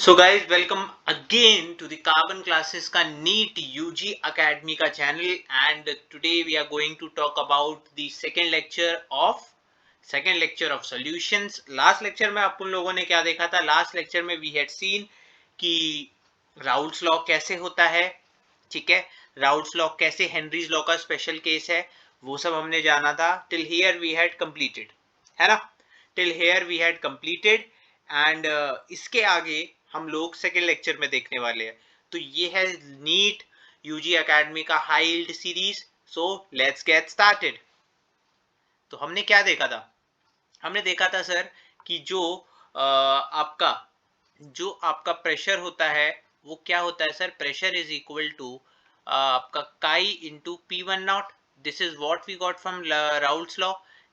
So guys welcome again to the Carbon Classes का NEET UG academy का channel and today we are going to talk about the second lecture of solutions. Last lecture में अपन लोगों ने क्या देखा था? लास्ट लेक्चर में वी हैड सीन कि राउल्ट्स लॉ कैसे होता है, ठीक है, राउल्ट्स लॉ कैसे हेनरीज लॉ का स्पेशल केस है, वो सब हमने जाना था। Till here we had completed, है ना? Till here we had completed and इसके आगे हम लोग सेकेंड लेक्चर में देखने वाले हैं। तो ये है नीट यूजी एकेडमी का high yield series. So let's get started. तो हमने क्या देखा था? हमने देखा था सर कि जो आपका प्रेशर होता है वो क्या होता है sir? Pressure is equal to आपका chi into P1 naught. This is what we got from Raoult's law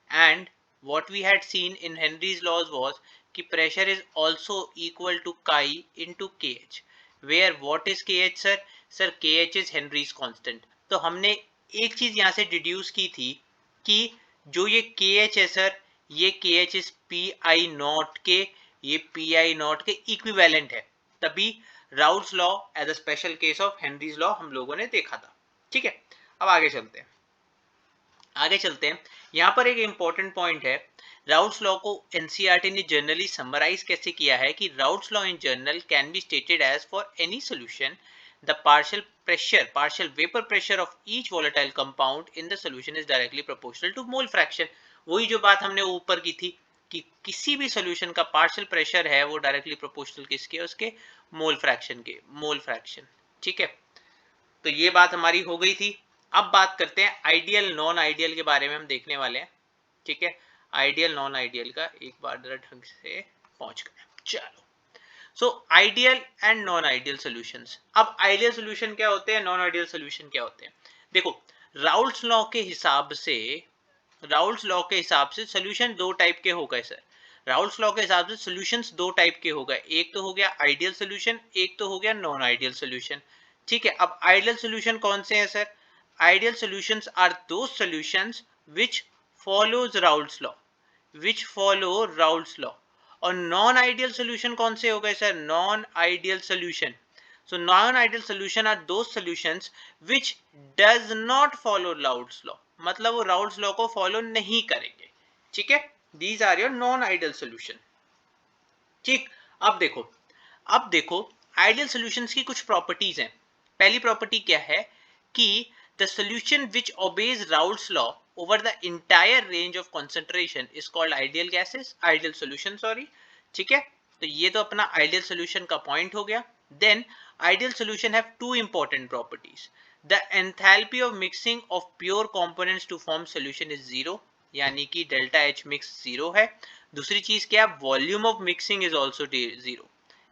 and what we had seen in Henry's laws was कि pressure is also equal to chi into KH, where what is KH sir? Sir KH is Henry's constant. तो हमने एक चीज यहाँ से deduce की थी कि जो ये KH है सर, ये KH इज Pi0 के, ये Pi0 के इक्विवेलेंट है। तभी Raoult's law as a special case of Henry's law हम लोगों ने देखा था, ठीक है। अब आगे चलते हैं। यहाँ पर एक इंपॉर्टेंट पॉइंट है। राउल्ट्स लॉ को एनसीईआरटी ने जनरली समराइज कैसे किया है कि Raoult's law in general can be stated as for any solution the partial vapor pressure of each volatile compound in the solution is directly proportional to mole fraction। वही जो बात हमने ऊपर की थी कि किसी भी सॉल्यूशन का पार्शियल प्रेशर है वो डायरेक्टली प्रोपोर्शनल किसके? उसके मोल फ्रैक्शन, ठीक है। तो ये बात हमारी हो गई थी। अब बात करते हैं आइडियल नॉन आइडियल के बारे में, हम देखने वाले हैं, ठीक है। आइडियल नॉन आइडियल का एक बार जरा ढंग से पहुंच गए, चलो। So ideal and non ideal solutions. अब आइडियल सॉल्यूशन क्या होते हैं, नॉन आइडियल सॉल्यूशन क्या होते हैं? देखो, राउल्ट्स लॉ के हिसाब से सॉल्यूशन दो टाइप के हो गए सर। राउल्ट्स लॉ के हिसाब से सॉल्यूशंस दो टाइप के हो गए, एक तो हो गया आइडियल सॉल्यूशन, एक तो हो गया नॉन आइडियल सॉल्यूशन, ठीक है। अब आइडियल सॉल्यूशन कौन से हैं sir? Ideal solutions are those solutions which follows Raoult's law. और नॉन आइडियल सॉल्यूशन कौन से हो गए sir? Non ideal solution. So non ideal solution are those solutions which does not follow Raoult's law, मतलब वो राउल्ट्स लॉ को follow नहीं करेंगे, ठीक है। These are your non ideal solution, ठीक। अब देखो आइडियल सॉल्यूशंस की कुछ प्रॉपर्टीज हैं। पहली प्रॉपर्टी क्या है कि the solution which obeys Raoult's law over the entire range of concentration is called ideal solution, sorry, ठीक है। तो ये तो अपना आइडियल सॉल्यूशन का पॉइंट हो गया। Then ideal solution have two important properties. The enthalpy of mixing of pure components to form solution is zero, यानी कि डेल्टा एच मिक्स जीरो है। दूसरी चीज क्या? Volume of mixing is also zero,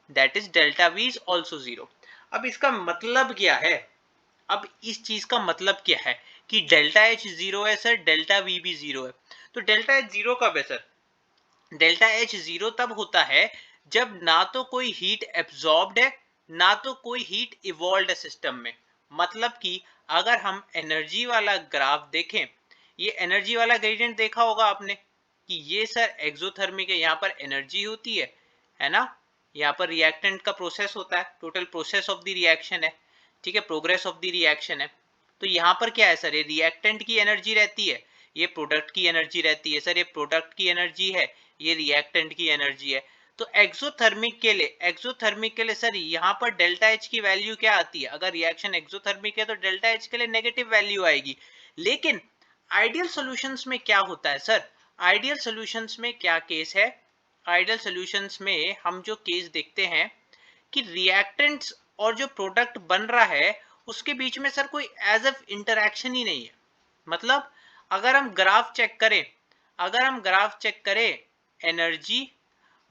that is delta we is also zero. अब इसका मतलब क्या है? अब इस चीज का मतलब क्या है कि डेल्टा एच जीरो है सर, डेल्टा वी भी जीरो है। तो डेल्टा एच जीरो कब है सर? डेल्टा एच जीरो तब होता है जब ना तो कोई हीट एब्जॉर्ब्ड है, ना तो कोई हीट इवॉल्व है सिस्टम में। मतलब कि अगर हम एनर्जी वाला ग्राफ देखें, ये एनर्जी वाला ग्रेडियंट देखा होगा आपने कि ये सर एक्सोथर्मिक है, यहाँ पर एनर्जी होती है ना, यहाँ पर रिएक्टेंट का प्रोसेस होता है, total process of the reaction है, ठीक है, प्रोग्रेस ऑफ द रिएक्शन है। तो यहाँ पर क्या है सर? ये रिएक्टेंट की एनर्जी रहती है, ये प्रोडक्ट की एनर्जी रहती है सर, ये प्रोडक्ट की एनर्जी है, ये रिएक्टेंट की एनर्जी है। तो एक्सोथर्मिक के लिए सर यहाँ पर डेल्टा एच की वैल्यू क्या आती है? अगर रिएक्शन एक्सोथर्मिक है तो डेल्टा एच के लिए नेगेटिव वैल्यू आएगी। लेकिन आइडियल सॉल्यूशंस में क्या होता है सर? आइडियल सॉल्यूशंस में क्या केस है? आइडियल सॉल्यूशंस में हम जो केस देखते हैं कि रिएक्टेंट्स और जो प्रोडक्ट बन रहा है उसके बीच में सर कोई एज अ इंटरेक्शन ही नहीं है। मतलब अगर हम ग्राफ चेक करें एनर्जी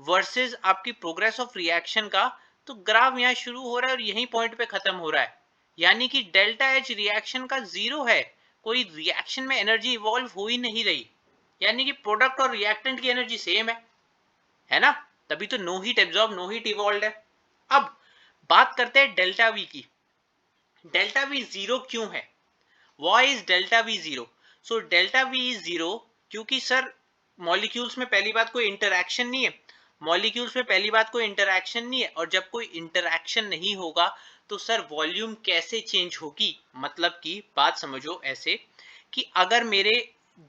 वर्सेस आपकी प्रोग्रेस ऑफ रिएक्शन का, तो ग्राफ यहाँ शुरू हो रहा है और यही पॉइंट पे खत्म हो रहा है, यानी कि डेल्टा एच रिएक्शन का जीरो है, कोई रिएक्शन में एनर्जी इवॉल्व हो ही नहीं रही, यानी कि प्रोडक्ट और रिएक्टेंट की एनर्जी सेम है ना, तभी तो no heat absorb no heat evolve है। अब बात करते हैं डेल्टा वी की। डेल्टा वी जीरो क्यों है? Why is delta V zero? So delta V is zero क्योंकि सर मॉलिक्यूल्स में पहली बात कोई इंटरैक्शन नहीं है, मॉलिक्यूल्स में पहली बात कोई इंटरैक्शन नहीं है, और जब कोई इंटरैक्शन नहीं होगा तो सर वॉल्यूम कैसे चेंज होगी? मतलब कि बात समझो ऐसे कि अगर मेरे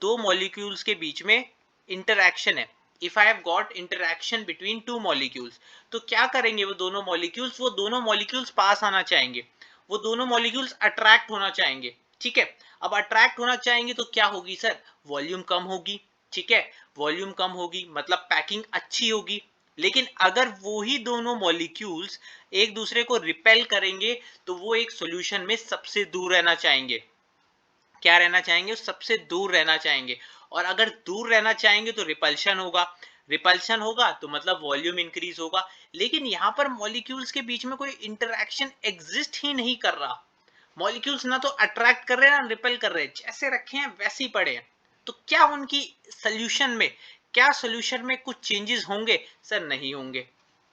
दो मॉलिक्यूल्स के बीच में इंटरैक्शन है, if I have got interaction between two molecules, तो क्या करेंगे वो दोनों मॉलिक्यूल्स पास आना चाहेंगे, वो दोनों मॉलिक्यूल्स अट्रैक्ट होना चाहेंगे। ठीक है, अब अट्रैक्ट होना चाहेंगे तो क्या होगी सर? वॉल्यूम कम होगी। ठीक है, वॉल्यूम कम होगी मतलब पैकिंग अच्छी होगी। लेकिन अगर वो ही दोनों मॉलिक्यूल्स एक दूसरे को रिपेल करेंगे तो वो एक सॉल्यूशन में सबसे दूर रहना चाहेंगे। क्या रहना चाहेंगे? सबसे दूर रहना चाहेंगे। और अगर दूर रहना चाहेंगे तो रिपल्शन होगा, रिपल्शन होगा तो मतलब वॉल्यूम इंक्रीज होगा। लेकिन यहाँ पर मॉलिक्यूल्स के बीच में कोई इंटरैक्शन एग्जिस्ट ही नहीं कर रहा। मॉलिक्यूल्स ना तो अट्रैक्ट कर रहे हैं ना रिपेल कर रहे हैं, जैसे रखे हैं वैसे ही पड़े हैं। तो क्या उनकी सोल्यूशन में कुछ चेंजेस होंगे? सर नहीं होंगे।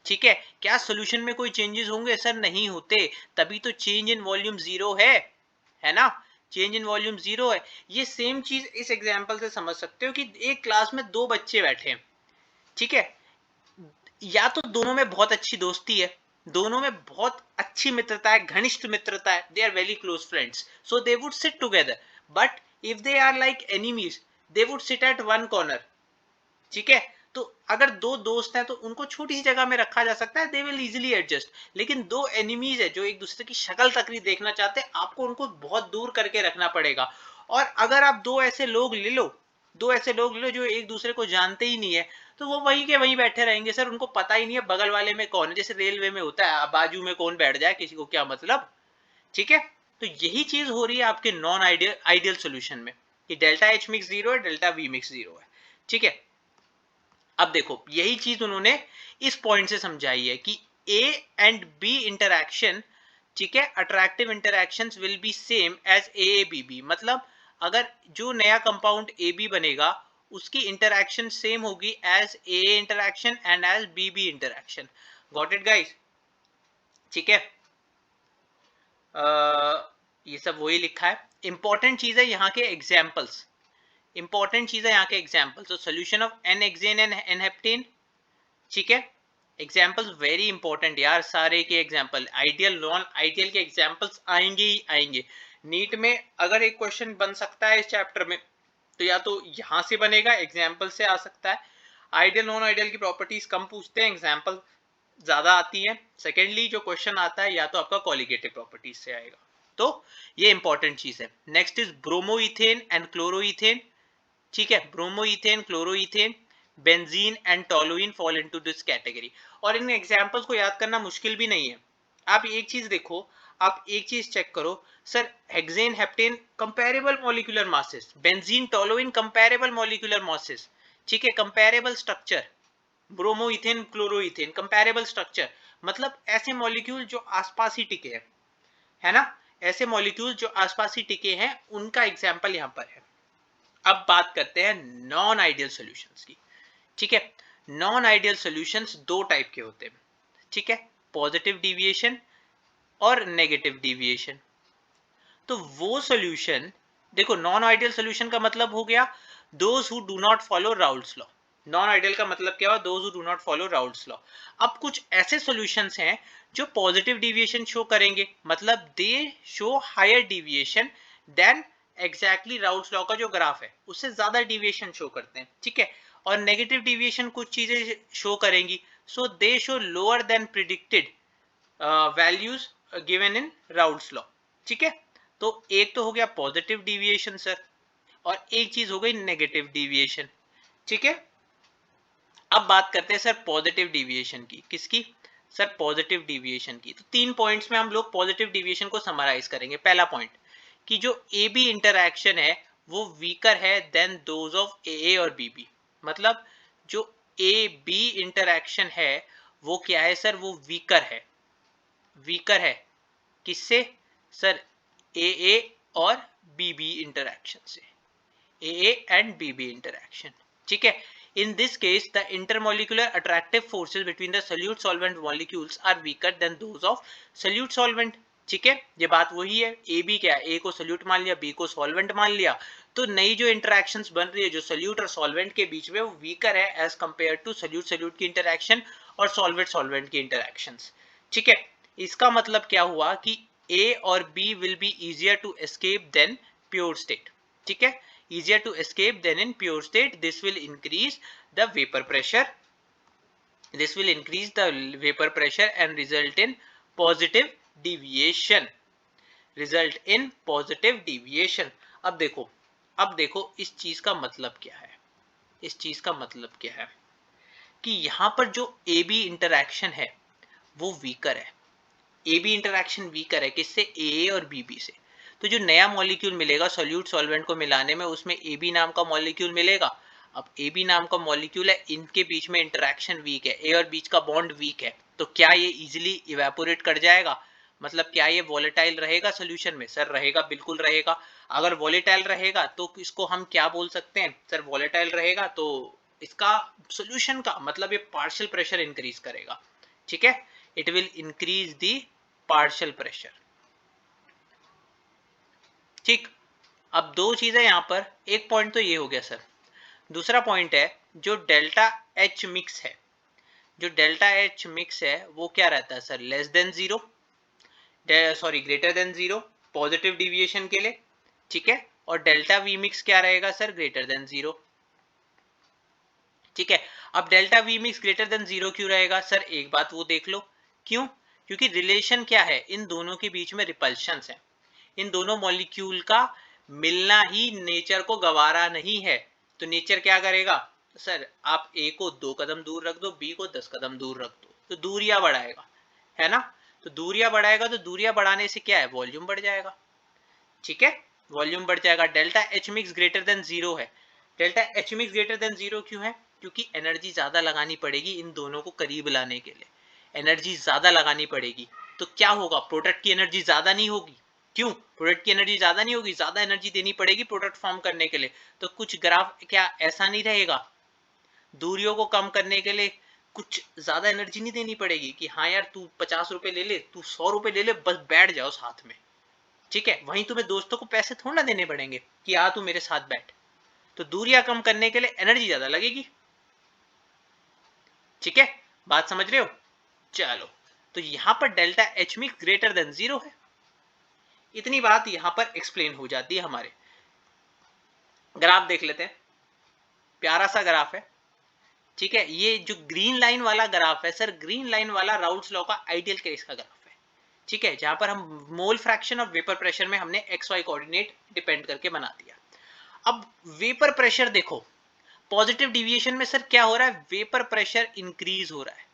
ठीक है, क्या सोल्यूशन में कोई चेंजेस होंगे? सर नहीं होते। तभी तो चेंज इन वॉल्यूम जीरो है ना? चेंज इन वॉल्यूम जीरो है। ये सेम चीज इस एग्जांपल से समझ सकते हो कि एक क्लास में दो बच्चे बैठे हैं। ठीक है, या तो दोनों में बहुत अच्छी दोस्ती है, दोनों में बहुत अच्छी मित्रता है, घनिष्ठ मित्रता है, they are very close friends, so they would sit together. But if they are like enemies, they would sit at one corner. ठीक है, तो अगर दो दोस्त हैं तो उनको छोटी सी जगह में रखा जा सकता है, दे विल इजीली एडजस्ट। लेकिन दो एनिमीज है जो एक दूसरे की शक्ल तक नहीं देखना चाहते, आपको उनको बहुत दूर करके रखना पड़ेगा। और अगर आप दो ऐसे लोग ले लो जो एक दूसरे को जानते ही नहीं है, तो वो वहीं के वहीं बैठे रहेंगे सर, उनको पता ही नहीं है बगल वाले में कौन है। जैसे रेलवे में होता है, बाजू में कौन बैठ जाए किसी को क्या मतलब। ठीक है, तो यही चीज हो रही है आपके नॉन आइडियल सोल्यूशन में कि डेल्टा एच मिक्स जीरो है, डेल्टा वी मिक्स जीरो है। ठीक है, अब देखो यही चीज उन्होंने इस पॉइंट से समझाई है कि ए एंड बी इंटरैक्शन, ठीक है, attractive interactions will be same as A B B. मतलब अगर जो नया कंपाउंड ए बी बनेगा उसकी इंटरैक्शन सेम होगी as A interaction and as B B interaction. Got it guys? ठीक है, ये सब वही लिखा है। इंपॉर्टेंट चीज है यहाँ के एग्जाम्पल्स, इंपॉर्टेंट चीज है यहाँ के एग्जाम्पल्स। तो solution of n hexane and n heptane. ठीक है, एग्जाम्पल्स वेरी इंपॉर्टेंट यार, सारे के एग्जाम्पल आइडियल नॉन आइडियल के एग्जाम्पल्स आएंगे ही आएंगे। नीट में अगर एक क्वेश्चन बन सकता है इस चैप्टर में तो या तो यहाँ से बनेगा, एग्जाम्पल से आ सकता है। आइडियल नॉन आइडियल की प्रॉपर्टीज कम पूछते हैं, एग्जाम्पल ज्यादा आती है। सेकेंडली जो क्वेश्चन आता है या तो आपका कॉलिगेटिव प्रॉपर्टीज से आएगा, तो ये इंपॉर्टेंट चीज है। Next is bromoethane and chloroethane. ठीक है, bromoethane, chloroethane, benzene and toluene fall into this category. और इन एग्जांपल्स को याद करना मुश्किल भी नहीं है। आप एक चीज देखो, आप एक चीज चेक करो, sir hexane heptane comparable molecular masses, benzene toluene comparable molecular masses. ठीक है, comparable structure, bromoethane chloroethane comparable structure, मतलब ऐसे मॉलिक्यूल जो आसपास ही टिके हैं, है ना? ऐसे मॉलिक्यूल जो आसपास ही टिके हैं उनका एग्जाम्पल यहाँ पर है। अब बात करते हैं नॉन आइडियल सॉल्यूशंस की। ठीक है, नॉन आइडियल सॉल्यूशंस दो टाइप के होते हैं। ठीक है, पॉजिटिव डिविएशन और नेगेटिव डिविएशन। तो वो सॉल्यूशन, देखो नॉन आइडियल सॉल्यूशन का मतलब हो गया those who do not follow Raoult's law. Non ideal का मतलब क्या हुआ? Those who do not follow Raoult's law. अब कुछ ऐसे सॉल्यूशंस हैं जो पॉजिटिव डिविएशन शो करेंगे, मतलब they show higher deviation than exactly Raoult's law का जो ग्राफ है उससे ज्यादा डिविएशन शो करते हैं। ठीक है, और नेगेटिव डिविएशन कुछ चीजें शो करेंगी, so they show lower than predicted values given in Raoult's law. ठीक है, तो एक तो हो गया पॉजिटिव डिविएशन सर, और एक चीज हो गई नेगेटिव डिविएशन। ठीक है, अब बात करते हैं सर पॉजिटिव डिविएशन की। किसकी? सर पॉजिटिव डिविएशन की। तो 3 पॉइंट्स में हम लोग पॉजिटिव डिविएशन को समराइज करेंगे। पहला पॉइंट कि जो ए बी इंटरैक्शन है वो वीकर है देन दोज ऑफ ए और बी बी। मतलब जो ए बी इंटरैक्शन है वो क्या है सर? वो वीकर है। वीकर है किससे? सर ए और बी बी इंटरैक्शन से, A and B B interaction. ठीक है, in this case the intermolecular attractive forces between the solute solvent molecules are weaker than those of solute solvent। ठीक है, ये बात वही है। ए बी क्या है? ए को सोल्यूट मान लिया, बी को सॉल्वेंट मान लिया, तो नई जो इंटरेक्शंस बन रही है जो सोल्यूट और सॉल्वेंट के बीच में, वो वीकर है as compare to solute solute की इंटरेक्शन और सॉल्वेंट सॉल्वेंट की इंटरेक्शंस। ठीक है, इसका मतलब क्या हुआ कि ए और B will be easier to escape than pure state. ठीक है, easier to escape than in pure state. This will increase the vapor pressure. This will increase the vapor pressure and result in positive deviation. Result in positive deviation. अब देखो इस चीज का मतलब क्या है। इस चीज का मतलब क्या है कि यहां पर जो ए बी इंटरैक्शन है वो वीकर है। ए बी इंटरैक्शन वीकर है किससे? ए और बी से। तो जो नया मॉलिक्यूल मिलेगा सोल्यूट सॉल्वेंट को मिलाने में, उसमें ए बी नाम का मॉलिक्यूल मिलेगा। अब ए बी नाम का मॉलिक्यूल है, इनके बीच में इंटरैक्शन वीक है, ए और बीच का बॉन्ड वीक है, तो क्या ये इजिली इवेपोरेट कर जाएगा? मतलब क्या ये वॉलेटाइल रहेगा सोल्यूशन में? सर रहेगा, बिल्कुल रहेगा। अगर वॉलेटाइल रहेगा तो इसको हम क्या बोल सकते हैं? सर वॉलेटाइल रहेगा तो इसका सोल्यूशन का मतलब ये पार्शियल प्रेशर इंक्रीज करेगा। ठीक है, it will increase the partial pressure. ठीक, अब दो चीजें यहां पर, एक पॉइंट तो ये हो गया सर। दूसरा पॉइंट है जो डेल्टा एच मिक्स है। जो डेल्टा एच मिक्स है वो क्या रहता है sir? Less than zero, sorry greater than zero positive deviation के लिए। ठीक है, और डेल्टा वी मिक्स क्या रहेगा सर? Greater than zero. ठीक है, अब delta V mix greater than zero क्यों रहेगा सर? एक बात वो देख लो, क्यों? क्योंकि रिलेशन क्या है? इन दोनों के बीच में रिपल्शन है। इन दोनों मॉलिक्यूल का मिलना ही नेचर को गवारा नहीं है। तो नेचर क्या करेगा सर? आप ए को 2 कदम दूर रख दो, बी को 10 कदम दूर रख दो, तो दूरियां बढ़ाएगा, है ना? तो दूरियां बढ़ाएगा, तो दूरियां बढ़ाने से क्या है? वॉल्यूम बढ़ जाएगा। ठीक है, वॉल्यूम बढ़ जाएगा। Delta H mix greater than zero है। Delta H mix greater than zero क्यों है? क्योंकि एनर्जी ज्यादा लगानी पड़ेगी इन दोनों को करीब लाने के लिए, एनर्जी ज्यादा लगानी पड़ेगी। तो क्या होगा? प्रोडक्ट की एनर्जी ज्यादा नहीं होगी। क्यों? प्रोडक्ट की एनर्जी ज्यादा नहीं होगी, ज्यादा एनर्जी देनी पड़ेगी प्रोडक्ट फॉर्म करने के लिए। तो कुछ ग्राफ क्या ऐसा नहीं रहेगा? दूरियों को कम करने के लिए कुछ ज्यादा एनर्जी नहीं देनी पड़ेगी कि हाँ यार तू 50 रुपए ले ले, तू 100 रुपए ले ले, बस बैठ जाओ साथ में। ठीक है, वहीं तुम्हें दोस्तों को पैसे थोड़ा ना देने पड़ेंगे कि आ तू मेरे साथ बैठ। तो दूरियां कम करने के लिए एनर्जी ज्यादा लगेगी। ठीक है, बात समझ रहे हो? चलो, तो यहां पर delta H mix greater than zero है। इतनी बात यहां पर एक्सप्लेन हो जाती है हमारे। ग्राफ देख लेते हैं, प्यारा सा ग्राफ है। ठीक है, ये जो ग्रीन लाइन वाला ग्राफ है सर, ग्रीन लाइन वाला राउल्स लॉ का आइडियल केस का ग्राफ है। ठीक है, जहां पर हम mole fraction of vapour pressure में हमने एक्स वाई कोऑर्डिनेट डिपेंड करके बना दिया। अब वेपर प्रेशर देखो, पॉजिटिव डिविएशन में सर क्या हो रहा है? वेपर प्रेशर इंक्रीज हो रहा है।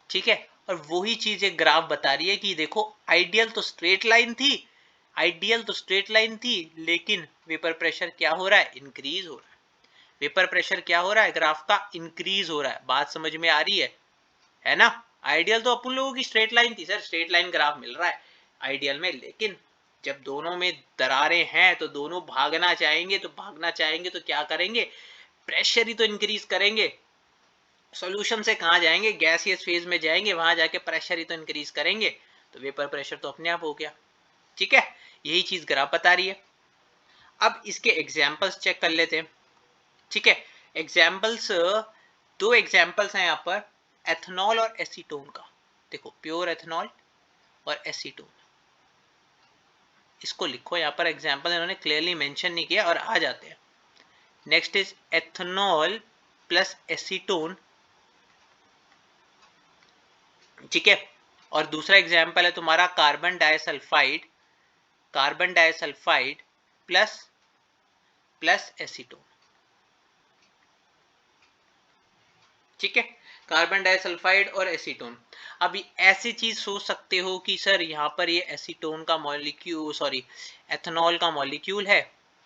ठीक है, और वही चीज एक ग्राफ बता रही है कि देखो आइडियल तो स्ट्रेट लाइन थी, आइडियल तो स्ट्रेट लाइन थी, लेकिन वेपर प्रेशर क्या हो रहा है? इंक्रीज हो रहा है। वेपर प्रेशर क्या हो रहा है? ग्राफ का इंक्रीज हो रहा है। बात समझ में आ रही है ना? आइडियल तो अपन लोगों की स्ट्रेट लाइन थी सर, स्ट्रेट लाइन ग्राफ मिल रहा है आइडियल में, लेकिन जब दोनों में दरारें हैं तो दोनों भागना चाहेंगे, तो भागना चाहेंगे तो क्या करेंगे? प्रेशर ही तो इंक्रीज करेंगे। सॉल्यूशन से कहां जाएंगे? गैसियस फेज में जाएंगे, वहां जाके प्रेशर ही तो इंक्रीज करेंगे। तो वेपर प्रेशर तो अपने आप हो गया। ठीक है, यही चीज ग्राफ बता रही है। अब इसके एग्जांपल्स चेक कर लेते हैं। ठीक है, एग्जांपल्स, दो एग्जांपल्स हैं यहाँ पर एथनॉल और एसीटोन का। देखो प्योर एथनॉल और एसीटोन, इसको लिखो यहाँ पर। एग्जांपल इन्होंने क्लियरली मेंशन नहीं किया, और आ जाते हैं। Next is ethanol plus acetone. ठीक है, और दूसरा एग्जांपल है तुम्हारा carbon disulphide, carbon disulphide plus plus acetone. ठीक है, कार्बन डाइसल्फाइड और एसीटोन। अभी ऐसी चीज सोच सकते हो कि सर यहाँ पर ये एसीटोन का मॉलिक्यूल, सॉरी एथनॉल का मॉलिक्यूल है,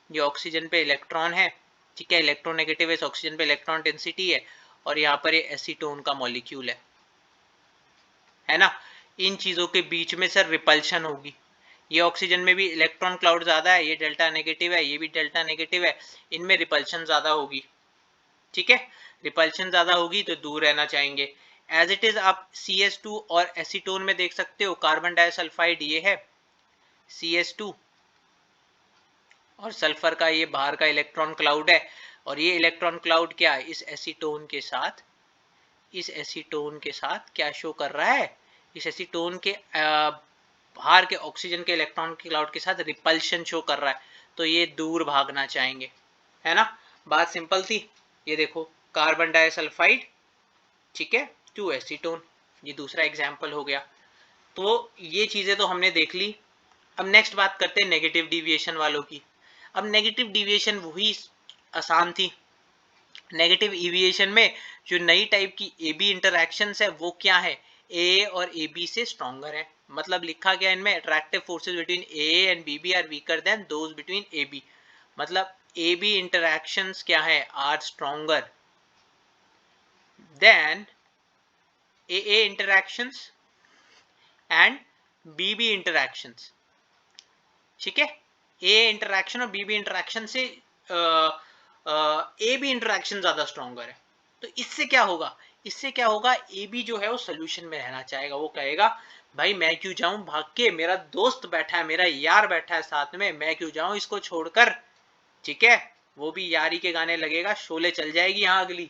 ये ऑक्सीजन पे इलेक्ट्रॉन है। ठीक है, इलेक्ट्रोनेगेटिव है, ऑक्सीजन पे इलेक्ट्रॉन डेंसिटी है, और यहाँ पर ये एसीटोन का मॉलिक्यूल है ना? इन चीजों के बीच में सर रिपल्शन होगी। ये ऑक्सीजन में भी इलेक्ट्रॉन क्लाउड ज्यादा है, ये डेल्टा नेगेटिव है, ये भी डेल्टा नेगेटिव है, इनमें रिपल्शन ज्यादा होगी। ठीक है, रिपल्शन ज्यादा होगी तो दूर रहना चाहेंगे। एज इट इज आप CS2 और एसीटोन में देख सकते हो, कार्बन डाइसल्फाइड ये है CS2, और सल्फर का ये बाहर का इलेक्ट्रॉन क्लाउड है, और ये इलेक्ट्रॉन क्लाउड क्या है, इस एसीटोन के साथ क्या शो कर रहा है, इस एसीटोन के बाहर के ऑक्सीजन के इलेक्ट्रॉन के क्लाउड के साथ रिपल्शन शो कर रहा है, तो ये दूर भागना चाहेंगे, है ना। बात सिंपल थी। ये देखो कार्बन डाइसल्फाइड, ठीक है, 2 एसीटोन, ये दूसरा एग्जाम्पल हो गया। तो ये चीजें तो हमने देख ली। अब नेक्स्ट बात करते हैं नेगेटिव डिविएशन वालों की। अब नेगेटिव डिविएशन वही आसान थी। नेगेटिव डिविएशन में जो नई टाइप की ए बी इंटरैक्शंस है वो क्या है, ए और ए बी से स्ट्रॉन्गर है। मतलब लिखा गया इनमें attractive forces between A and B B are weaker than those between A B. मतलब ए बी इंटरैक्शंस क्या है, are stronger than A interactions and B B interactions, ठीक है। ए इंटरैक्शन और बी बी इंटरैक्शन से A B interaction ज्यादा stronger है। तो इससे क्या होगा, ए बी जो है वो सोल्यूशन में रहना चाहेगा। वो कहेगा भाई मैं क्यों जाऊं भाग के, मेरा दोस्त बैठा है, मेरा यार बैठा है साथ में, मैं क्यों जाऊं इसको छोड़कर, ठीक है। वो भी यारी के गाने लगेगा, शोले चल जाएगी यहाँ अगली।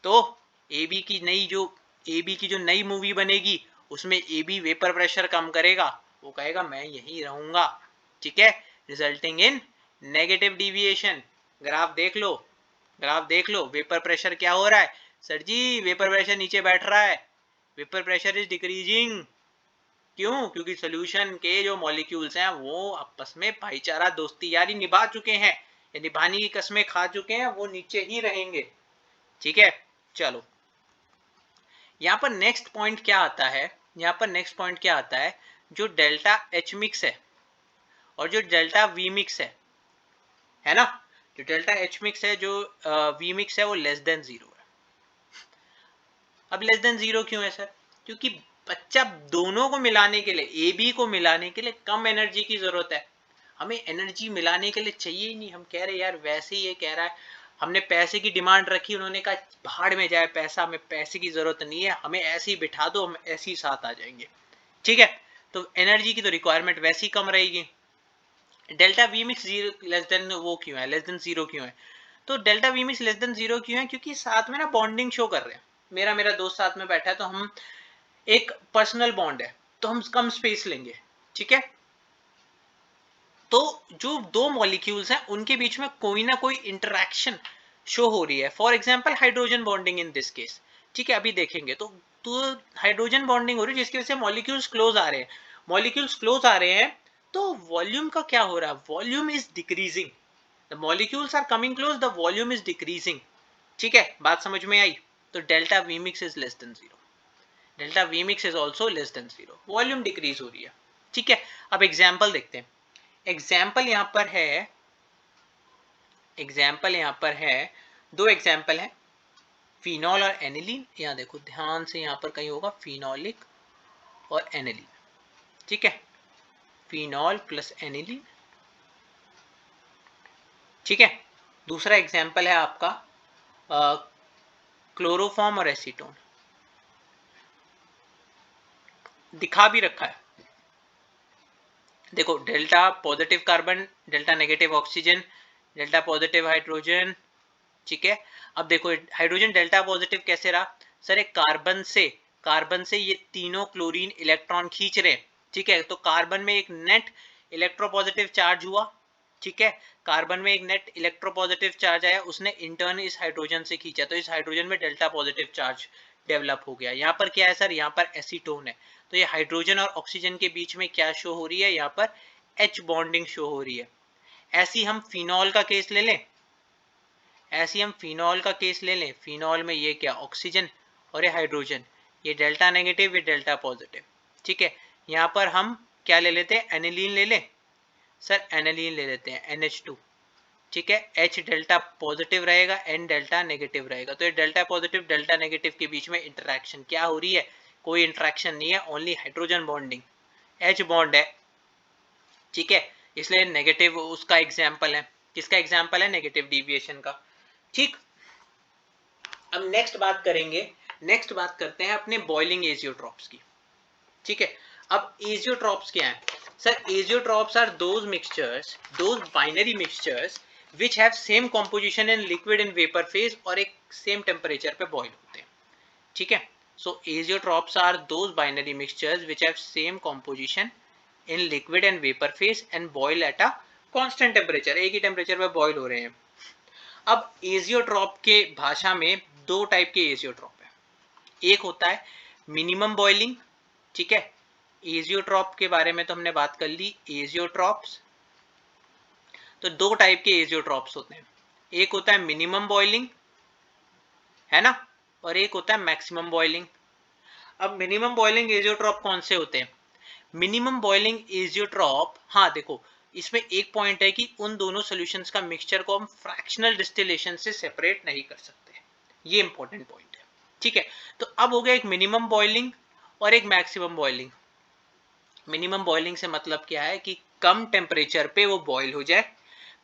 तो ए बी की जो नई मूवी बनेगी उसमें ए बी वेपर प्रेशर कम करेगा, वो कहेगा मैं यहीं रहूंगा, ठीक है, resulting in negative deviation. Graph देख लो वेपर प्रेशर क्या हो रहा है, सर जी वेपर प्रेशर नीचे बैठ रहा है, वेपर प्रेशर इज डिक्रीजिंग। क्यों, क्योंकि सोल्यूशन के जो मॉलिक्यूल्स हैं वो आपस में भाईचारा दोस्ती यारी निभा चुके हैं, या निभाने की कस्में खा चुके हैं, वो नीचे ही रहेंगे, ठीक है। चलो यहाँ पर नेक्स्ट पॉइंट क्या आता है, जो डेल्टा एच मिक्स है और जो डेल्टा वी मिक्स है ना, जो डेल्टा एच मिक्स है, जो वी मिक्स है वो लेस देन 0 है। अब लेस देन 0 क्यों है सर, क्योंकि बच्चा दोनों को मिलाने के लिए, ए बी को मिलाने के लिए कम एनर्जी की जरूरत है। हमें एनर्जी मिलाने के लिए चाहिए ही नहीं, हम कह रहे यार वैसे ही ये कह रहा है, हमने पैसे की डिमांड रखी, उन्होंने कहा भाड़ में जाए पैसा, हमें पैसे की जरूरत नहीं है, हमें ऐसे ही बिठा दो, हम ऐसे ही साथ आ जाएंगे, ठीक है। तो एनर्जी की तो रिक्वायरमेंट वैसे ही कम रहेगी। Delta V mix less than वो क्यों है, लेस देन 0 क्यों है, तो delta V mix less than 0 क्यों है, क्योंकि साथ में ना बॉन्डिंग शो कर रहे हैं, मेरा दोस्त साथ में बैठा है, तो हम एक पर्सनल बॉन्ड है, तो हम कम स्पेस लेंगे, ठीक है। तो जो दो मॉलिक्यूल्स हैं उनके बीच में कोई ना कोई इंटरैक्शन शो हो रही है, for example hydrogen bonding in this case, ठीक है, अभी देखेंगे। तो हाइड्रोजन बॉन्डिंग हो रही है जिसकी वजह से मॉलिक्यूल्स क्लोज आ रहे हैं, तो वॉल्यूम का क्या हो रहा है, volume is decreasing, the molecules are coming close, the volume is decreasing, ठीक है, बात समझ में आई। तो delta V mix is less than 0, delta V mix is also less than 0, volume decrease हो रही है, ठीक है। अब एग्जाम्पल देखते हैं, एग्जाम्पल यहाँ पर है, दो एग्जाम्पल है, फिनॉल और एनिलीन। यहाँ देखो ध्यान से, यहाँ पर कहीं होगा फिनॉलिक और एनिलीन, ठीक है, फिनॉल प्लस एनिलीन, ठीक है। दूसरा एग्जाम्पल है आपका क्लोरोफॉर्म और एसीटोन, दिखा भी रखा है, देखो delta positive carbon, delta negative oxygen, delta positive hydrogen, ठीक है। अब देखो हाइड्रोजन डेल्टा पॉजिटिव कैसे रहा सर, एक कार्बन से ये तीनों क्लोरीन इलेक्ट्रॉन खींच रहे हैं, ठीक है। तो कार्बन में एक नेट इलेक्ट्रोपॉजिटिव चार्ज हुआ, ठीक है, कार्बन में एक नेट इलेक्ट्रोपॉजिटिव चार्ज आया, उसने इंटर्न इस हाइड्रोजन से खींचा, तो इस हाइड्रोजन में डेल्टा पॉजिटिव चार्ज डेवलप हो गया। यहाँ पर क्या है सर, यहाँ पर एसीटोन है, तो ये हाइड्रोजन और ऑक्सीजन के बीच में क्या शो हो रही है, यहाँ पर एच बॉन्डिंग शो हो रही है। ऐसी हम फिनॉल का केस ले लें, फिनॉल में ये क्या ऑक्सीजन और ये हाइड्रोजन, ये डेल्टा नेगेटिव, ये डेल्टा पॉजिटिव, ठीक है। यहाँ पर हम क्या ले लेते हैं, एनिलीन ले लें सर, एनिलीन ले लेते हैं NH2, ठीक है। H डेल्टा पॉजिटिव रहेगा, N डेल्टा नेगेटिव रहेगा, तो ये डेल्टा पॉजिटिव डेल्टा नेगेटिव के बीच में इंटरैक्शन क्या हो रही है, कोई इंटरैक्शन नहीं है, only hydrogen bonding, H bond है, ठीक है, इसलिए नेगेटिव उसका एग्जाम्पल है, किसका एग्जाम्पल है, नेगेटिव डिविएशन का, ठीक। अब नेक्स्ट बात करते हैं अपने बॉइलिंग एजियोट्रॉप्स की, ठीक है। अब एजियोट्रॉप्स क्या है, Sir, azeotrophs are those mixtures, those binary mixtures which have same composition in liquid and vapor phase और एक same temperature पे boil होते हैं, ठीक है. So azeotrophs are those binary mixtures which have same composition in liquid and vapor phase and boil at a constant temperature. एक ही temperature पे boil हो रहे हैं. अब एजियोट्रॉप के भाषा में दो टाइप के एजियोट्रॉप है. एक होता है मिनिमम बॉइलिंग, ठीक है. एजियोट्रॉप के बारे में तो हमने बात कर ली. एजियोट्रॉप्स, तो दो टाइप के एजियोट्रॉप्स होते हैं. एक होता है मिनिमम बॉइलिंग, है ना, और एक होता है मैक्सिमम बॉइलिंग. अब मिनिमम बॉइलिंग एजियोट्रॉप कौन से होते हैं? मिनिमम बॉइलिंग एजियोट्रॉप, हाँ देखो इसमें एक पॉइंट है कि उन दोनों सॉल्यूशंस का मिक्सचर को हम फ्रैक्शनल डिस्टिलेशन से सेपरेट नहीं कर सकते. ये इंपॉर्टेंट पॉइंट है, ठीक है. तो अब हो गया एक मिनिमम बॉइलिंग और एक मैक्सिमम बॉइलिंग. मिनिमम बॉइलिंग से मतलब क्या है कि कम टेम्परेचर पे वो बॉईल हो जाए.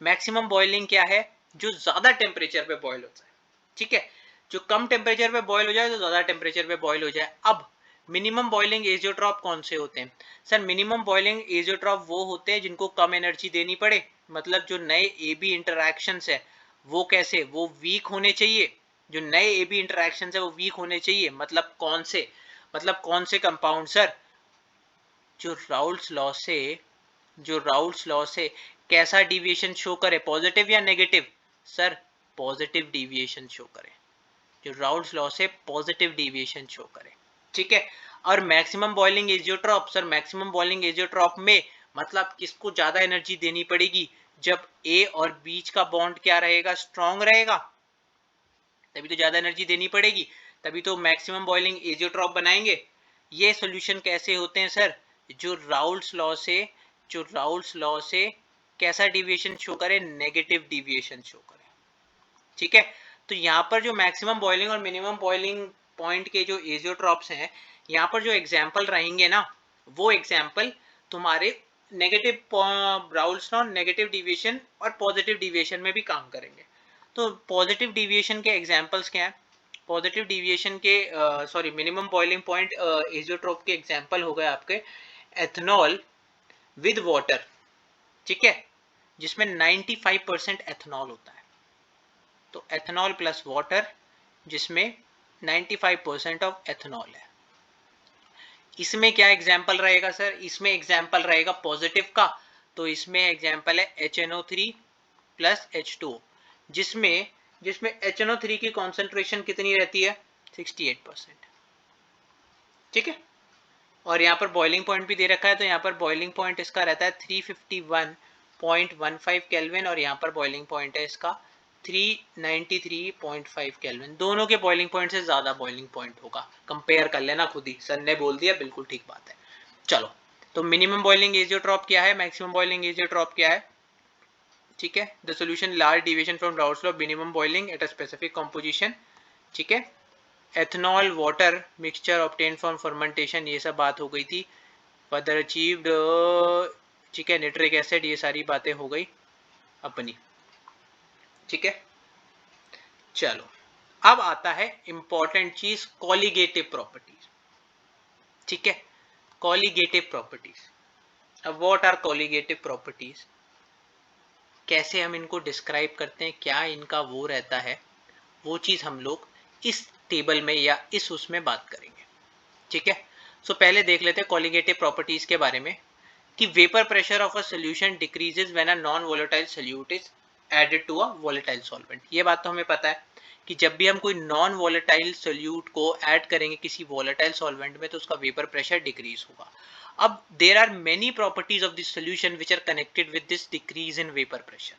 मैक्सिमम बॉइलिंग क्या है? जो ज्यादा टेम्परेचर पे बॉईल हो जाए, ठीक है. जो कम टेम्परेचर पे बॉईल हो जाए तो ज्यादा टेम्परेचर पे बॉईल हो जाए. अब मिनिमम बॉइलिंग एजियोट्रॉप कौन से होते हैं? सर मिनिमम बॉइलिंग एजियोट्रॉप वो होते हैं जिनको कम एनर्जी देनी पड़े. मतलब जो नए ए बी इंटरैक्शंस है वो कैसे, वो वीक होने चाहिए. जो नए ए बी इंटरैक्शंस है वो वीक होने चाहिए. मतलब कौन से, मतलब कौन से कंपाउंड सर? जो राउल्स लॉ से कैसा डिविएशन शो करे, पॉजिटिव या negative? Sir positive deviation show करे. जो राउल्स लॉ से पॉजिटिव डिविएशन शो करे, ठीक है. और maximum boiling azeotrope, sir maximum boiling azeotrope में मतलब किसको ज्यादा एनर्जी देनी पड़ेगी? जब ए और बीच का बॉन्ड क्या रहेगा? स्ट्रॉन्ग रहेगा, तभी तो ज्यादा एनर्जी देनी पड़ेगी, तभी तो मैक्सिमम बॉइलिंग एजियोट्रॉप बनाएंगे. ये सॉल्यूशन कैसे होते हैं सर? जो राउल्स लॉ से कैसा डिविएशन शो करे? नेगेटिव डिविएशन शो करे, ठीक है. तो यहाँ पर जो मैक्सिमम बॉइलिंग और मिनिमम बॉइलिंग पॉइंट के जो एजियोट्रॉप्स हैं, यहाँ पर जो एग्जाम्पल रहेंगे ना, वो एग्जाम्पल तुम्हारे negative Raoult's law, negative deviation और पॉजिटिव डिविएशन में भी काम करेंगे. तो पॉजिटिव डिविएशन के एग्जाम्पल्स क्या हैं? पॉजिटिव डिविएशन के sorry minimum boiling point azeotrope के एग्जाम्पल हो गए आपके एथनॉल विद वाटर, ठीक है, जिसमें 95% एथनॉल होता है. तो एथनॉल प्लस वाटर जिसमें 95% ऑफ एथनॉल है. इसमें क्या एग्जाम्पल रहेगा सर? इसमें एग्जाम्पल रहेगा पॉजिटिव का, तो इसमें एग्जाम्पल है HNO3 प्लस H2O, जिसमें HNO3 की कॉन्सेंट्रेशन कितनी रहती है? 68%, ठीक है. और यहाँ पर बॉइलिंग पॉइंट भी दे रखा है, तो यहाँ पर बॉइलिंग पॉइंट इसका रहता है 351.15 केल्विन और यहाँ पर बॉइलिंग पॉइंट है इसका 393.5 केल्विन. दोनों के बॉइलिंग पॉइंट से ज्यादा बॉइलिंग पॉइंट होगा. कंपेयर कर लेना खुद ही, सर ने बोल दिया, बिल्कुल ठीक बात है. चलो, तो मिनिमम बॉइलिंग एजियोट्रॉप क्या है, मैक्सिमम बॉइलिंग एजियोट्रॉप क्या है, ठीक है. The solution large deviation from Raoult's law, minimum boiling at a specific composition, ठीक है. Ethanol water mixture obtain from fermentation, ये सब बात हो गई थी. फर्दर अचीव्ड, ठीक है, निट्रिक एसिड, ये सारी बातें हो गई अपनी, ठीक है. चलो, अब आता है इंपॉर्टेंट चीज, कॉलिगेटिव प्रॉपर्टीज, ठीक है. Colligative properties. अब व्हाट आर कॉलिगेटिव प्रॉपर्टीज, कैसे हम इनको डिस्क्राइब करते हैं, क्या इनका वो रहता है, वो चीज हम लोग इस टेबल में या इस उसमें बात करेंगे, ठीक है. सो पहले देख लेते हैं कॉलिगेटिव प्रॉपर्टीज के बारे में, कि vapour pressure of a solution decreases when a non volatile solute is added to a volatile solvent. ये बात तो हमें पता है कि जब भी हम कोई नॉन वोलेटाइल सॉल्यूट को ऐड करेंगे किसी वोलेटाइल सॉल्वेंट में तो उसका वेपर प्रेशर डिक्रीज होगा. अब there are many properties of this solution which are connected with this decrease in vapour pressure.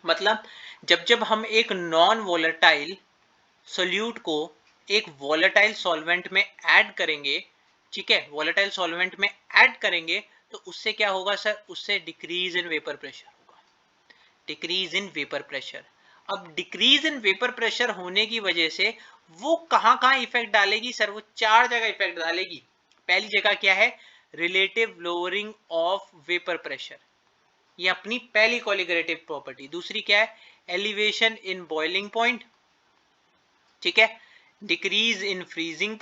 मतलब जब हम एक नॉन वोलेटाइल सोल्यूट को एक वोलेटाइल सॉल्वेंट में ऐड करेंगे, ठीक है, वोलेटाइल सॉल्वेंट में ऐड करेंगे तो उससे क्या होगा सर? उससे डिक्रीज इन वेपर प्रेशर होगा. Decrease in vapour pressure. अब डिक्रीज इन वेपर प्रेशर होने की वजह से वो कहां इफेक्ट डालेगी सर? वो चार जगह इफेक्ट डालेगी. पहली जगह क्या है? Relative lowering of vapour pressure, ये अपनी पहली कॉलिगेटिव प्रॉपर्टी. दूसरी क्या है? एलिवेशन इन बॉइलिंग पॉइंट, ठीक है. डिक्रीज इन फ्रीजिंग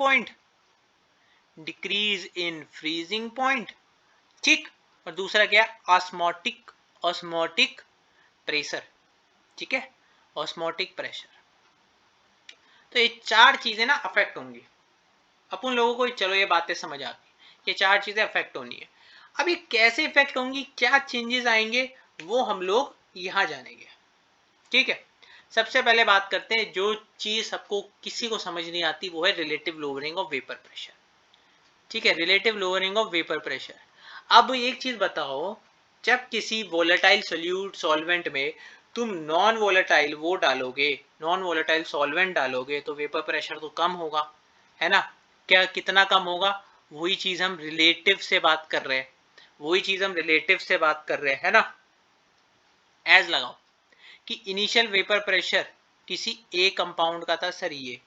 पॉइंट, ठीक. और दूसरा क्या है, ऑस्मोटिक ऑस्मोटिक प्रेशर। ठीक है, ऑस्मोटिक प्रेशर। तो ये चार चीजें ना अफेक्ट होंगी अपन लोगों को। चलो ये बातें समझ आ गई, ये चार चीजें अफेक्ट होनी है। अब ये कैसे इफेक्ट होंगी, क्या चेंजेस आएंगे, वो हम लोग यहाँ जानेंगे। ठीक है, सबसे पहले बात करते हैं जो चीज सबको किसी को समझ नहीं आती, वो है relative lowering of vapour pressure. ठीक है, relative lowering of vapour pressure. अब एक चीज बताओ, जब किसी वोलेटाइल सोल्यूट सॉल्वेंट में तुम नॉन वोलेटाइल वो डालोगे, नॉन वोलेटाइल सॉल्वेंट डालोगे, तो वेपर प्रेशर तो कम होगा, है ना। क्या कितना कम होगा, वही चीज हम रिलेटिव से बात कर रहे हैं, वही चीज हम रिलेटिव से बात कर रहे हैं, है ना। एज लगाओ कि इनिशियल वेपर प्रेशर किसी ए कंपाउंड का था सर, ये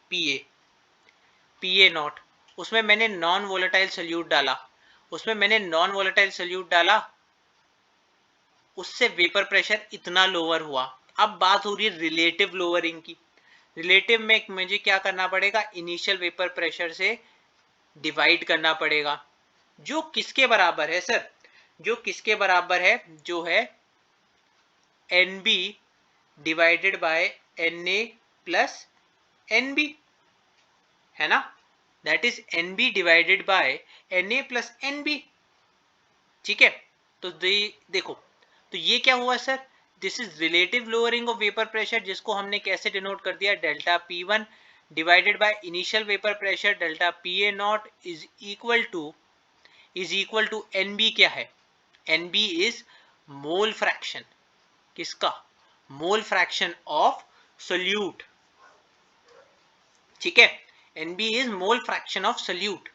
पीए नॉट, उसमें मैंने नॉन वोलेटाइल सोल्यूट डाला, उसमें मैंने नॉन वोलेटाइल सोल्यूट डाला, उससे वेपर प्रेशर इतना लोअर हुआ। अब बात हो रही है रिलेटिव लोअरिंग की। रिलेटिव में मुझे क्या करना पड़ेगा, इनिशियल वेपर प्रेशर से डिवाइड करना पड़ेगा, जो किसके बराबर है सर, जो किसके बराबर है, जो है NB divided by Na plus NB, है ना। That is NB divided by Na plus NB। ठीक है, तो देखो, तो ये क्या हुआ sir, this is relative lowering of vapour pressure, जिसको हमने कैसे डिनोट कर दिया, delta P1 divided by initial vapour pressure delta PA naught is equal to NB। क्या है, NB इज मोल फ्रैक्शन, किसका, मोल फ्रैक्शन ऑफ सोल्यूट। ठीक है, NB is mole fraction of solute.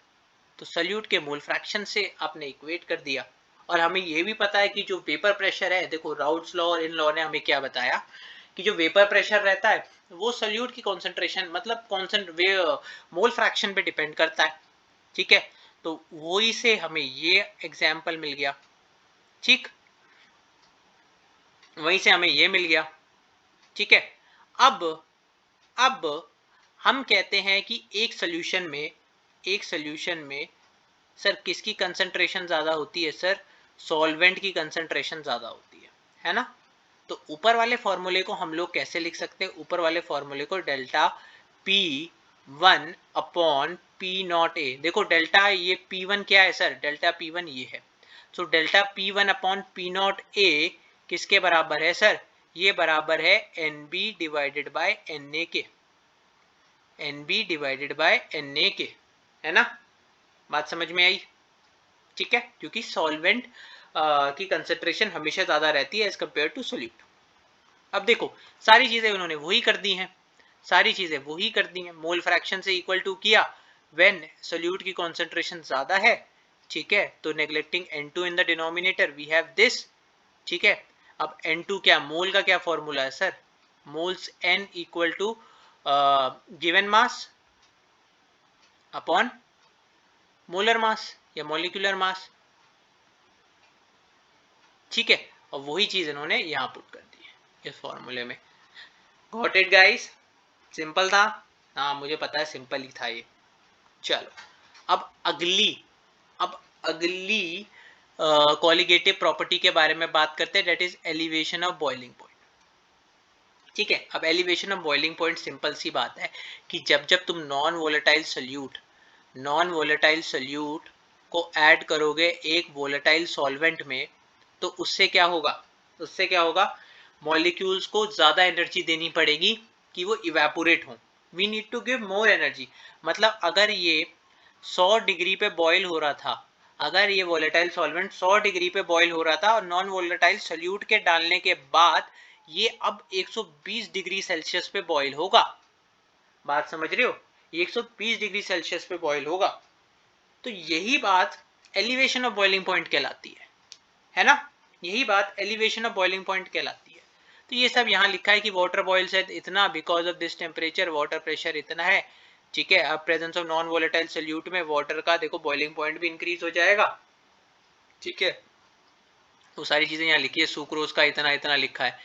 तो सोल्यूट के मोल फ्रैक्शन से आपने इक्वेट कर दिया। और हमें यह भी पता है कि जो वेपर प्रेशर है, देखो राउल्ट्स लॉ और इन लॉ ने हमें क्या बताया कि जो वेपर प्रेशर रहता है वो सोल्यूट की कॉन्सेंट्रेशन मतलब मोल फ्रैक्शन पे डिपेंड करता है। ठीक है, तो वही से हमें ये एग्जाम्पल मिल गया। ठीक, वहीं से हमें ये मिल गया। ठीक है, अब हम कहते हैं कि एक सोल्यूशन में सर किसकी कंसंट्रेशन ज्यादा होती है, सर सॉल्वेंट की कंसंट्रेशन ज्यादा होती है ना। तो ऊपर वाले फॉर्मूले को हम लोग कैसे लिख सकते हैं, ऊपर वाले फॉर्मूले को delta P1 upon P not a. देखो डेल्टा ये P1 क्या है सर, डेल्टा P1 ये है। So delta P1 upon P not a किसके बराबर है सर, ये बराबर है NB डिवाइडेड बाय Na के, NB डिवाइडेड बाय Na के, है ना। बात समझ में आई। ठीक है, क्योंकि सॉल्वेंट की कंसेंट्रेशन हमेशा ज्यादा रहती है एज कंपेयर टू सोल्यूट। अब देखो सारी चीजें उन्होंने वही कर दी हैं, सारी चीजें वही कर दी हैं, मोल फ्रैक्शन से इक्वल टू किया व्हेन सोल्यूट की कंसेंट्रेशन ज्यादा है। ठीक है, तो neglecting N2 in the denominator we have this. ठीक है, अब N2 क्या, मोल का क्या फॉर्मूला है sir, moles N equal to given mass upon molar mass या मॉलिक्यूलर मास। ठीक है, और वही चीज इन्होंने यहां पुट कर दी है इस फॉर्मूले में। गॉट इट गाइस, सिंपल था। हाँ मुझे पता है सिंपल ही था ये। चलो अब अगली कॉलिगेटिव प्रॉपर्टी के बारे में बात करते हैं, that is elevation of boiling point. ठीक है, अब elevation of boiling point simple सी बात है कि जब तुम नॉन वोलेटाइल सोल्यूट को ऐड करोगे एक वोलेटाइल सॉल्वेंट में, तो उससे क्या होगा, मॉलिक्यूल्स को ज्यादा एनर्जी देनी पड़ेगी कि वो इवेपोरेट हो। We need to give more energy. मतलब अगर ये 100 डिग्री पे बॉईल हो रहा था, अगर ये वोलेटाइल सॉल्वेंट 100 डिग्री पे बॉईल हो रहा था और नॉन वोलेटाइल सोल्यूट के डालने के बाद ये अब 120 डिग्री सेल्सियस पे बॉईल होगा। बात समझ रहे हो, 120 डिग्री सेल्सियस पे बॉईल होगा। तो यही बात एलिवेशन ऑफ बॉइलिंग पॉइंट कहलाती है ना। यही बात एलिवेशन ऑफ बॉइलिंग पॉइंट कहलाती है। तो ये सब यहाँ लिखा है कि वाटर बॉइल्स है इतना, because of this temperature water pressure इतना है। ठीक है, अब presence of non volatile solute में वाटर का देखो बॉइलिंग पॉइंट भी इंक्रीज हो जाएगा। ठीक है, वो सारी चीजें यहाँ लिखी है, सुक्रोज का इतना इतना लिखा है।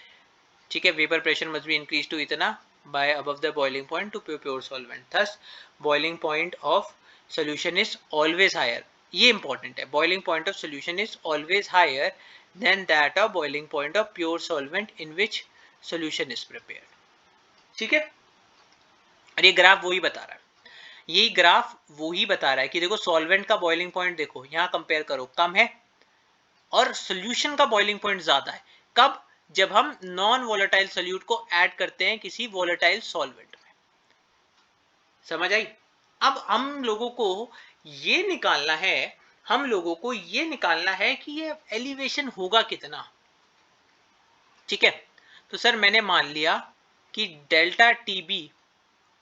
ठीक है, vapour pressure must be increase to इतना by above the boiling point to pure solvent, thus boiling point of solution is always higher। ये इंपॉर्टेंट है, boiling point of solution is always higher than that of boiling point of pure solvent in which solution is prepared. ठीक है, और ये graph वही बता रहा है, यही ग्राफ वही बता रहा है कि देखो सॉल्वेंट का बॉइलिंग पॉइंट देखो यहां कंपेयर करो कम है और सोल्यूशन का बॉइलिंग पॉइंट ज्यादा है। कब? जब हम नॉन वोलेटाइल सोल्यूट को ऐड करते हैं किसी वोलेटाइल सॉल्वेंट में। समझ आई? अब हम लोगों को ये निकालना है, हम लोगों को ये निकालना है कि ये एलिवेशन होगा कितना। ठीक है, तो सर मैंने मान लिया कि delta TB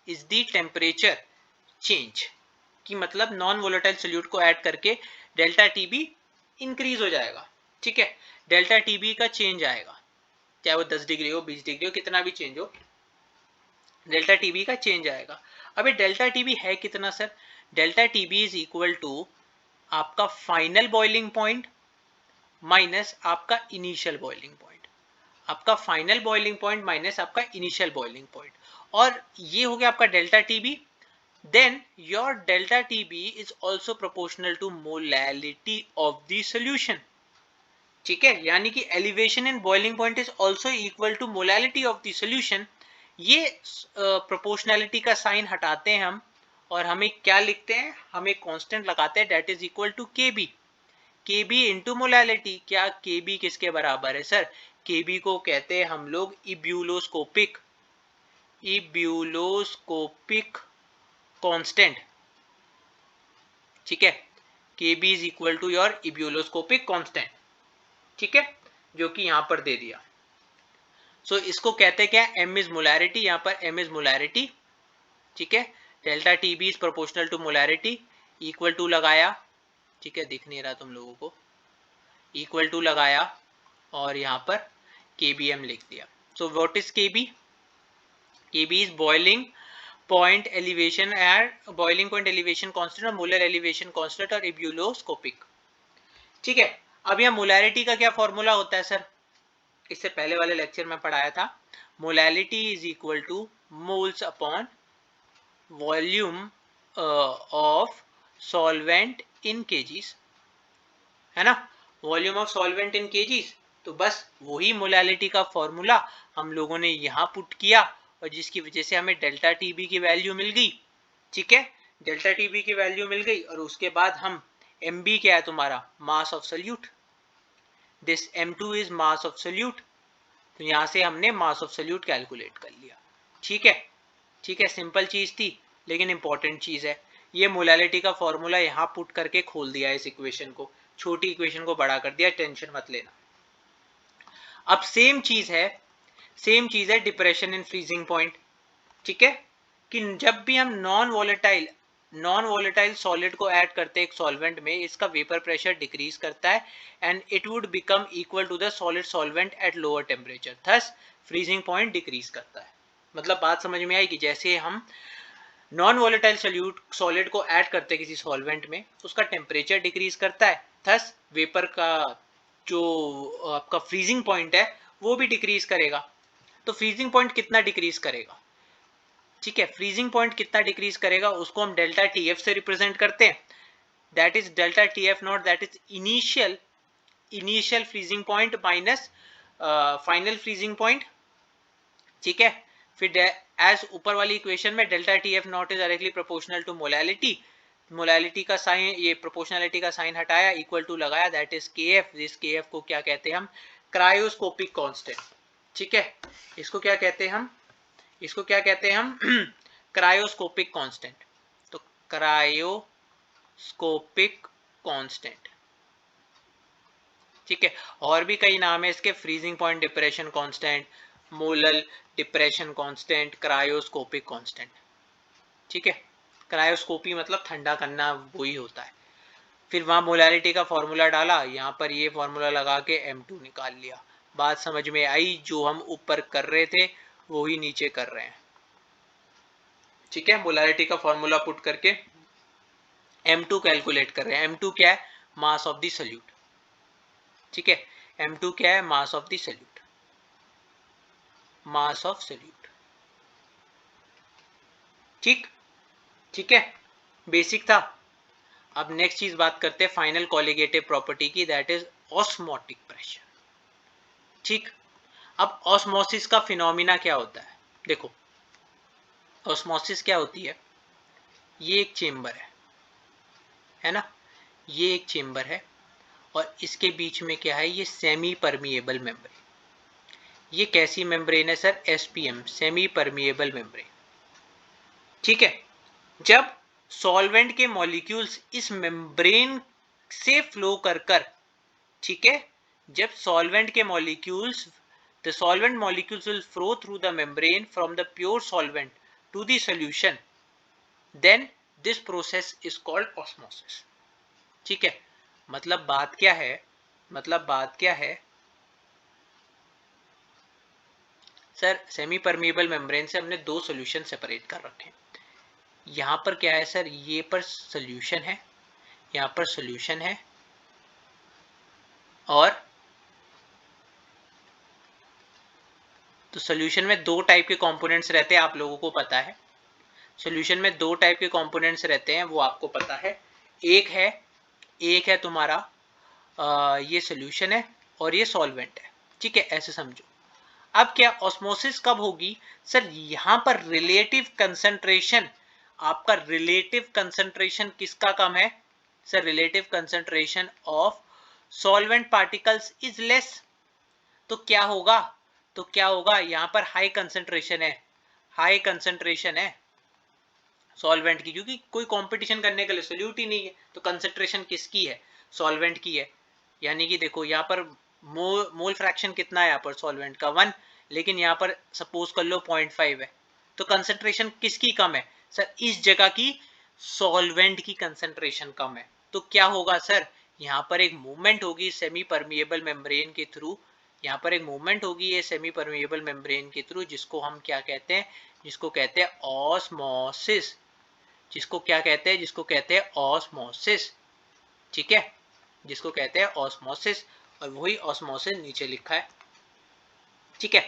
is the temperature change, कि मतलब नॉन वोलेटाइल सोल्यूट को ऐड करके डेल्टा टीबी इंक्रीज हो जाएगा। ठीक है, डेल्टा टीबी का चेंज आएगा, चाहे वो 10 डिग्री हो, 20 डिग्री हो, कितना भी चेंज हो, डेल्टा टीबी का चेंज आएगा। अब ये डेल्टा टीबी है कितना sir? Delta TB is equal to आपका फाइनल बॉइलिंग पॉइंट माइनस आपका इनिशियल बॉइलिंग पॉइंट, आपका फाइनल बॉइलिंग पॉइंट माइनस आपका इनिशियल बॉइलिंग पॉइंट, और ये हो गया आपका delta TB. Then your delta TB is also proportional to molality of the solution. ठीक है, यानी कि elevation in boiling point is also equal to molality of the solution. ये प्रोपोर्शनैलिटी का साइन हटाते हैं हम और हमें क्या लिखते हैं, हम एक कांस्टेंट लगाते हैं दैट इज इक्वल टू के बी, के बी इंटू मोलैलिटी। क्या के बी किसके बराबर है सर? के बी को कहते हैं हम लोग इब्यूलोस्कोपिक, इब्यूलोस्कोपिक कांस्टेंट। ठीक है, k b is equal to your ebullioscopic constant. ठीक है, जो कि यहां पर दे दिया। सो इसको कहते हैं क्या? m इज मोलैरिटी, यहां पर m इज मोलैरिटी। ठीक है, delta T B is proportional to molarity, equal to लगाया। ठीक है, दिख नहीं रहा तुम लोगों को, इक्वल टू लगाया और यहां पर kbm लिख दिया। So what is kb? kb is boiling point elevation at boiling point elevation constant और मोलर एलिवेशन कांस्टेंट और इब्यूलोस्कोपिक। ठीक है, अब यहां मोलैरिटी का क्या फॉर्मूला होता है सर? इससे पहले वाले लेक्चर में पढ़ाया था, molality is equal two moles upon volume of solvent in KGs, है ना, volume of solvent in KGs. तो बस वही मोलैलिटी का फॉर्मूला हम लोगों ने यहां पुट किया और जिसकी वजह से हमें डेल्टा टीबी की वैल्यू मिल गई। ठीक है, डेल्टा टीबी की वैल्यू मिल गई और उसके बाद हम एम बी क्या है तुम्हारा? Mass of solute. This m2 is mass of solute, तो यहां से हमने मास ऑफ सोल्यूट कैलकुलेट कर लिया। ठीक है, ठीक है, सिंपल चीज थी लेकिन इंपॉर्टेंट चीज है। ये मोलैलिटी का फॉर्मूला यहां पुट करके खोल दिया इस इक्वेशन को, छोटी इक्वेशन को बड़ा कर दिया, टेंशन मत लेना। अब सेम चीज है, सेम चीज है डिप्रेशन इन फ्रीजिंग पॉइंट। ठीक है, कि जब भी हम नॉन वोलेटाइल सॉलिड को ऐड करते हैं एक सॉल्वेंट में, इसका वेपर प्रेशर डिक्रीज करता है and it would become equal to the solid solvent at lower temperature, thus freezing point decrease करता है। मतलब बात समझ में आई कि जैसे हम नॉन वोलेटाइल सॉलिड को ऐड करते हैं किसी सॉल्वेंट में, उसका टेम्परेचर डिक्रीज करता है, थस वेपर का जो आपका फ्रीजिंग पॉइंट है वो भी डिक्रीज करेगा। तो फ्रीजिंग पॉइंट कितना डिक्रीज करेगा? ठीक है, फ्रीजिंग पॉइंट कितना डिक्रीज करेगा उसको हम डेल्टा टी एफ से रिप्रेजेंट करते हैं, that is delta T F naught, that is initial freezing point minus final freezing point. ठीक है, फिर एज ऊपर वाली इक्वेशन में delta T F naught is directly proportional to molality, molality का साइन, ये प्रोपोर्शनलिटी का साइन हटाया, इक्वल टू लगाया, दैट इज के एफ। जिस के एफ को क्या कहते हैं हम? Cryoscopic constant. ठीक है, इसको क्या कहते हैं हम? इसको क्या कहते हैं हम? Cryoscopic constant. तो क्रायोस्कोपिक कांस्टेंट। ठीक है, और भी कई नाम है इसके, freezing point depression constant, molal depression constant, cryoscopic constant. ठीक है, क्रायोस्कोपी मतलब ठंडा करना वही होता है। फिर वहां मोलैलिटी का फॉर्मूला डाला, यहाँ पर ये फॉर्मूला लगा के M2 निकाल लिया। बात समझ में आई? जो हम ऊपर कर रहे थे वही नीचे कर रहे हैं। ठीक है, मोलैलिटी का फॉर्मूला पुट करके M2 कैलकुलेट कर रहे हैं। M2 क्या है? Mass of the solute. ठीक है, M2 क्या है? Mass of the solute, mass of solute. ठीक, ठीक है, बेसिक था। अब नेक्स्ट चीज बात करते हैं फाइनल कॉलिगेटिव प्रॉपर्टी की, दैट इज ऑस्मोटिक प्रेशर। ठीक, अब ऑस्मोसिस का फिनोमिना क्या होता है? देखो, ऑस्मोसिस क्या होती है? ये एक चेम्बर है ना, ये एक चेम्बर है और इसके बीच में क्या है? ये सेमी परमिएबल मेम्ब्रेन। ये कैसी मेम्ब्रेन है sir? SPM, semi permeable membrane. ठीक है, जब सॉल्वेंट के मॉलिक्यूल्स इस मेम्ब्रेन से फ्लो कर, ठीक है, जब सॉल्वेंट के molecules, the solvent molecules will flow through the membrane from the pure solvent to the solution, then this process is called osmosis। ठीक है, मतलब बात क्या है? मतलब बात क्या है सर? सेमी परमिएबल मेम्ब्रेन से हमने दो सॉल्यूशन सेपरेट कर रखे हैं। यहां पर क्या है सर? ये पर सॉल्यूशन है, यहां पर सॉल्यूशन है, और तो सॉल्यूशन में दो टाइप के कंपोनेंट्स रहते हैं, आप लोगों को पता है। सॉल्यूशन में दो टाइप के कंपोनेंट्स रहते हैं, वो आपको पता है। एक है तुम्हारा ये सॉल्यूशन है और ये सॉल्वेंट है। ठीक है, ऐसे समझो। अब क्या ऑस्मोसिस कब होगी सर? यहां पर रिलेटिव कंसंट्रेशन, आपका रिलेटिव कंसंट्रेशन किसका कम है sir? Relative concentration of solvent particles is less. तो क्या होगा? तो क्या होगा? यहां पर हाई कंसंट्रेशन है, हाई कंसंट्रेशन है सॉल्वेंट की, क्योंकि कोई कंपटीशन करने के लिए सोल्यूट ही नहीं है, तो कंसंट्रेशन किसकी है? सॉल्वेंट की है। यानी कि देखो यहाँ पर मोल फ्रैक्शन कितना है यहाँ पर सॉल्वेंट का? 1, लेकिन यहाँ पर सपोज कर लो 0.5 है, तो कंसंट्रेशन किसकी कम है सर? इस जगह की सॉल्वेंट की कंसंट्रेशन कम है। तो क्या होगा सर? यहाँ पर एक मूवमेंट होगी सेमी परमिएबल मेम्ब्रेन के थ्रू, यहाँ पर एक मूवमेंट होगी ये सेमी परमिएबल मेम्ब्रेन के थ्रू, जिसको हम क्या कहते हैं? जिसको कहते हैं ऑस्मोसिस। जिसको क्या कहते हैं? जिसको कहते हैं ऑस्मोसिस। ठीक है, जिसको कहते हैं ऑस्मोसिस, और वही ऑस्मोसिस नीचे लिखा है। ठीक है,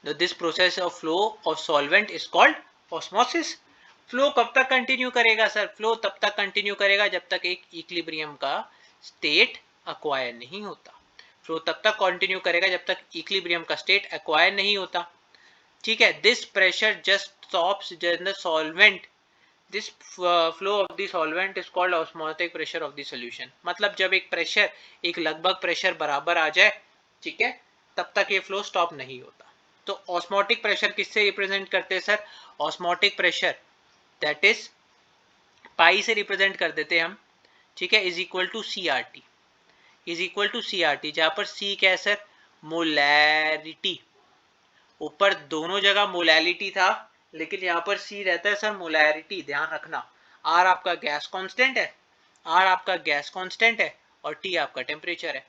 this process of flow of solvent is called osmosis. Flow कब तक कंटिन्यू करेगा सर? फ्लो तब तक कंटिन्यू करेगा जब तक एक इक्विलिब्रियम का स्टेट एक्वायर नहीं होता। फ्लो तब तक कंटिन्यू करेगा जब तक इक्विलिब्रियम का स्टेट एक्वायर नहीं होता। ठीक है, this pressure just stops the solvent, this flow of the solvent is called osmotic pressure of the solution. मतलब जब एक प्रेशर, एक लगभग प्रेशर बराबर आ जाए, ठीक है, तब तक ये फ्लो स्टॉप नहीं होता। तो ऑस्मोटिक प्रेशर किससे रिप्रेजेंट करते हैं sir? Osmotic pressure that is pi से रिप्रेजेंट कर देते हैं हम। ठीक है, is equal to C R T, is equal to C R T, जहां पर सी क्या है सर? मोलैरिटी। ऊपर दोनों जगह मोलैलिटी था, लेकिन यहाँ पर सी रहता है सर मोलैरिटी। ध्यान रखना, आर आपका गैस कांस्टेंट है, आर आपका गैस कांस्टेंट है, और टी आपका टेम्परेचर है।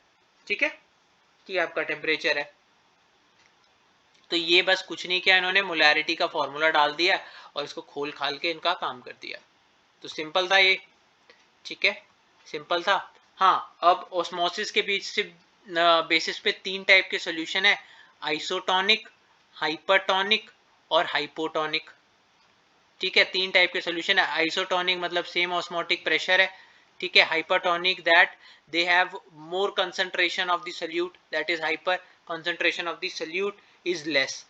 ठीक है, टी आपका टेम्परेचर है। तो ये बस कुछ नहीं किया इन्होंने, मोलैरिटी का फॉर्मूला डाल दिया और इसको खोल खाल के इनका काम कर दिया। तो सिंपल था ये। ठीक है, सिंपल था। हाँ, अब ऑस्मोसिस के बीच से बेसिस पे तीन टाइप के सॉल्यूशन है, आइसोटोनिक, हाइपरटोनिक और हाइपोटोनिक। ठीक है, तीन टाइप के सॉल्यूशन है। आइसोटोनिक मतलब सेम ऑस्मोटिक प्रेशर है। ठीक है, hypertonic that they have more concentration of the solute, that is hyper, concentration of the solute is less,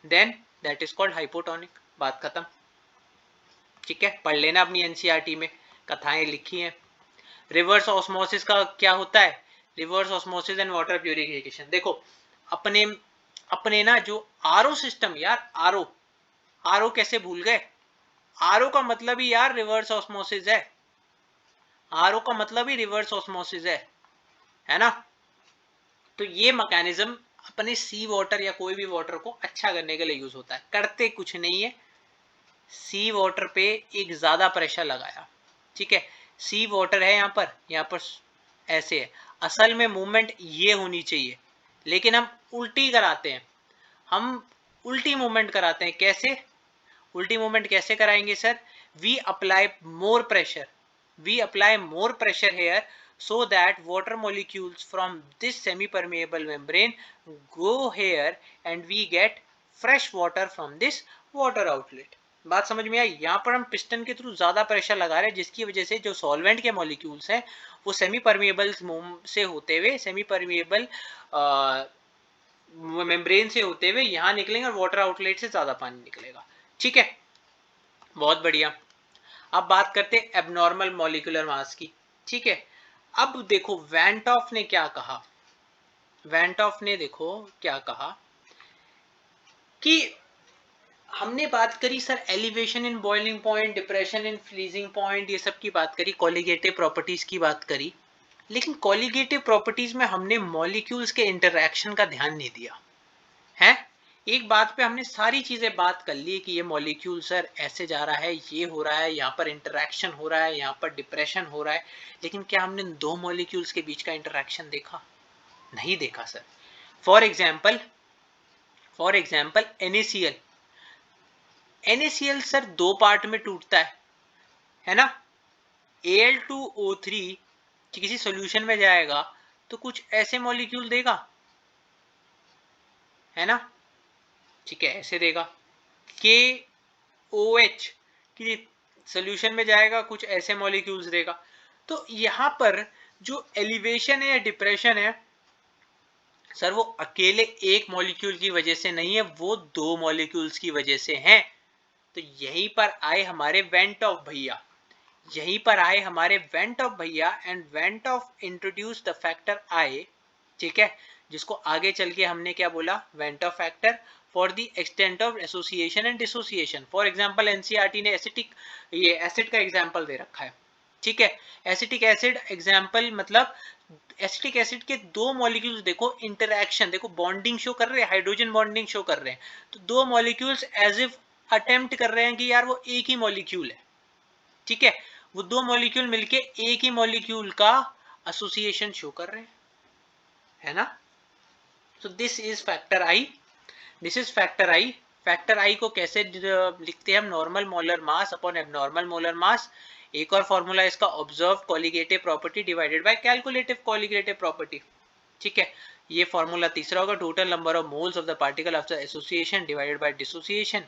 then that is called hypotonic. बात खत्म। ठीक है, पढ़ लेना अपनी एनसीईआरटी में, कथाएं लिखी हैं। रिवर्स ऑस्मोसिस का क्या होता है? Reverse osmosis and water purification. देखो, अपने अपने ना जो आरओ सिस्टम, यार आरओ, आरओ कैसे भूल गए? आरओ का मतलब ही यार रिवर्स ऑस्मोसिस है। आरओ का मतलब ही रिवर्स ऑस्मोसिस है ना? तो ये मैकेनिज्म अपने सी वाटर या कोई भी वाटर को अच्छा करने के लिए यूज होता है। करते कुछ नहीं है, सी वाटर पे एक ज्यादा प्रेशर लगाया। ठीक है, सी वाटर है यहाँ पर ऐसे है। असल में मूवमेंट ये होनी चाहिए, लेकिन हम उल्टी कराते हैं, हम उल्टी मूवमेंट कराते हैं। कैसे उल्टी मूवमेंट कैसे कराएंगे sir? We apply more pressure, we apply more pressure here, so that water molecules from this semi permeable membrane go here and we get fresh water from this water outlet. बात समझ में आई। यहाँ पर हम piston के through ज्यादा pressure लगा रहे हैं, जिसकी वजह से जो सॉल्वेंट के मॉलिक्यूल्स हैं वो सेमी परमिएबल से होते हुए, सेमी परमिएबल मेम्ब्रेन से होते हुए यहाँ निकलेंगे और वाटर आउटलेट से ज्यादा पानी निकलेगा। ठीक है, बहुत बढ़िया। अब बात करते हैं एबनॉर्मल मॉलिक्यूलर मास की। ठीक है, अब देखो वैंटॉफ ने क्या कहा। वैंटॉफ ने देखो क्या कहा कि हमने बात करी sir elevation in boiling point, depression in freezing point, ये सब की बात करी, कॉलिगेटिव प्रॉपर्टीज की बात करी, लेकिन कॉलिगेटिव प्रॉपर्टीज में हमने मॉलिक्यूल्स के इंटरैक्शन का ध्यान नहीं दिया है। एक बात पे हमने सारी चीजें बात कर ली कि ये मॉलिक्यूल सर ऐसे जा रहा है, ये हो रहा है, यहाँ पर इंटरैक्शन हो रहा है, यहाँ पर डिप्रेशन हो रहा है, लेकिन क्या हमने दो मॉलिक्यूल्स के बीच का इंटरैक्शन देखा? नहीं देखा sir. For example NaCl, NaCl sir दो पार्ट में टूटता है ना। Al2O3 किसी सॉल्यूशन में जाएगा तो कुछ ऐसे मॉलिक्यूल देगा, है ना। ठीक है, ऐसे देगा। KOH कि सोल्यूशन में जाएगा, कुछ ऐसे मॉलिक्यूल्स देगा। तो यहाँ पर जो एलिवेशन है या डिप्रेशन है सर, वो अकेले एक मॉलिक्यूल की वजह से नहीं है, वो दो मॉलिक्यूल्स की वजह से है। तो यहीं पर आए हमारे वेंटॉफ भैया, यहीं पर आए हमारे वेंटॉफ भैया, and van't Hoff introduce the factor i. ठीक है, जिसको आगे चल के हमने क्या बोला, van't Hoff factor for the extent of association and dissociation. For example NCERT ने एसिटिक, ये एसिड का एग्जांपल दे रखा है। ठीक है, एसिटिक एसिड एग्जांपल मतलब एसिटिक एसिड के दो मॉलिक्यूल्स देखो, इंटरैक्शन देखो, बॉन्डिंग शो कर रहे हैं, हाइड्रोजन बॉन्डिंग शो कर रहे हैं। तो दो मॉलिक्यूल्स एज इफ अटेम्प्ट कर रहे हैं कि यार वो एक ही मॉलिक्यूल है। ठीक है, वो दो मॉलिक्यूल मिलके एक ही मॉलिक्यूल का एसोसिएशन शो कर रहे हैं, है ना। तो this is factor I, this is factor I. Factor I को कैसे लिखते हैं हम, normal molar mass upon abnormal molar mass. एक और फॉर्मूला इसका, observe colligative property divided by calculative colligative property. ठीक है, ये फॉर्मूला तीसरा होगा, total number of moles of the particle after association divided by dissociation,